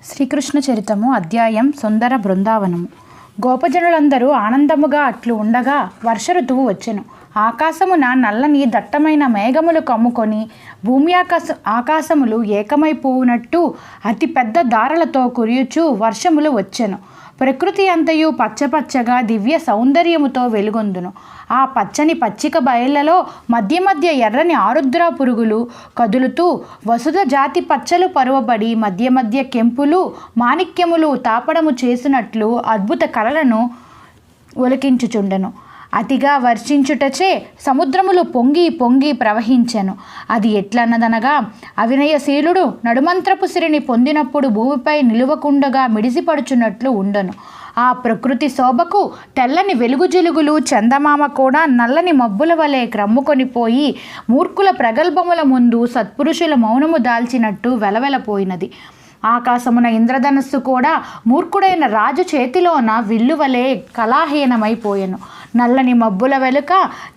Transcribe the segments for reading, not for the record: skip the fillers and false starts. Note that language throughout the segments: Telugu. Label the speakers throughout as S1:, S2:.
S1: శ్రీకృష్ణ చరితము అధ్యాయం సుందర బృందావనము. గోపజనులందరూ ఆనందముగా అట్లు ఉండగా వర్ష ఋతువు వచ్చెను. ఆకాశమున నల్లని దట్టమైన మేఘములు కమ్ముకొని భూమి ఆకాశములు ఏకమైపోవునట్టు అతి పెద్ద దారలతో కురియుచు వర్షములు వచ్చెను. ప్రకృతి అంతయు పచ్చపచ్చగా దివ్య సౌందర్యముతో వెలుగొందును. ఆ పచ్చని పచ్చిక బయళ్లలో మధ్య మధ్య ఎర్రని ఆరుద్ర పురుగులు కదులుతూ వసుధ జాతి పచ్చలు పరువబడి మధ్య మధ్య కెంపులు మాణిక్యములు తాపడము చేసినట్లు అద్భుత కళలను ఒలికించుచుండెను. అతిగా వర్షించుటచే సముద్రములు పొంగి పొంగి ప్రవహించెను. అది ఎట్లన్నదనగా, అవినయశీలుడు నడుమంత్రపు సిరిని పొందినప్పుడు భూమిపై నిలువకుండగా మిడిసిపడుచున్నట్లు ఉండను. ఆ ప్రకృతి శోభకు తెల్లని వెలుగుజెలుగులు చందమామ కూడా నల్లని మబ్బుల వలె క్రమ్ముకొనిపోయి మూర్ఖుల ప్రగల్భముల ముందు సత్పురుషుల మౌనము దాల్చినట్టు వెలవెలపోయినది. ఆకాశమున ఇంద్రధనస్సు కూడా మూర్ఖుడైన రాజు చేతిలోన విల్లువలే కళాహీనమైపోయెను. నల్లని మబ్బుల వెలుక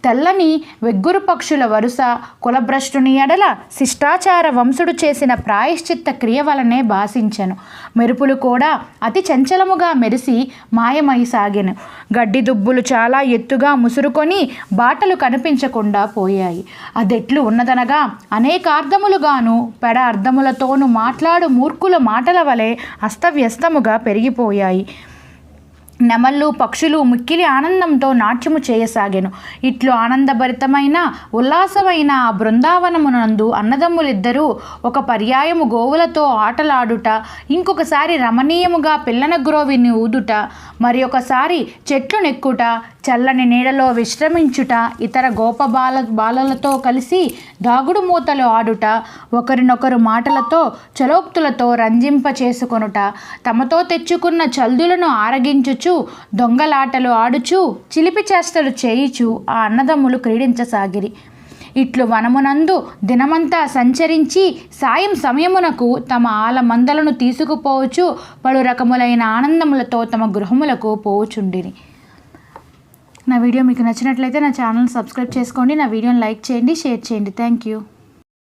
S1: తెల్లని వెగ్గురు పక్షుల వరుస కులభ్రష్టుని ఎడల శిష్టాచార వంశుడు చేసిన ప్రాయశ్చిత్త క్రియ వలనే భాషించెను. మెరుపులు కూడా అతి చంచలముగా మెరిసి మాయమై సాగెను. గడ్డి దుబ్బులు చాలా ఎత్తుగా ముసురుకొని బాటలు కనిపించకుండా పోయాయి. అదెట్లు ఉన్నదనగా, అనేకార్థములుగాను పెడ అర్థములతోనూ మాట్లాడు మూర్ఖుల మాటల వలె అస్తవ్యస్తముగా పెరిగిపోయాయి. నెమళ్ళు పక్షులు మిక్కిలి ఆనందంతో నాట్యము చేయసాగెను. ఇట్లు ఆనందభరితమైన ఉల్లాసమైన ఆ బృందావనమునందు అన్నదమ్ములిద్దరూ ఒక పర్యాయము గోవులతో ఆటలాడుట, ఇంకొకసారి రమణీయముగా పిల్లన గ్రోవిని ఊదుట, మరి ఒకసారి చెట్లు నెక్కుట, చల్లని నీడలో విశ్రమించుట, ఇతర బాలలతో కలిసి దాగుడు మూతలు ఆడుట, ఒకరినొకరు మాటలతో చలోక్తులతో రంజింప చేసుకొనుట, తమతో తెచ్చుకున్న చల్దులను ఆరగించుచు దొంగలాటలు ఆడుచు చిలిపి చేష్టలు చేయుచు ఆ అన్నదమ్ములు క్రీడించసాగిరి. ఇట్లు వనమునందు దినమంతా సంచరించి సాయం సమయమునకు తమ ఆల మందలను తీసుకుపోవచ్చు పలు రకములైన ఆనందములతో తమ గృహములకు పోవుచుండిరి. నా వీడియో మీకు నచ్చినట్లయితే నా ఛానల్ సబ్స్క్రైబ్ చేసుకోండి. నా వీడియోని లైక్ చేయండి, షేర్ చేయండి. Thank you.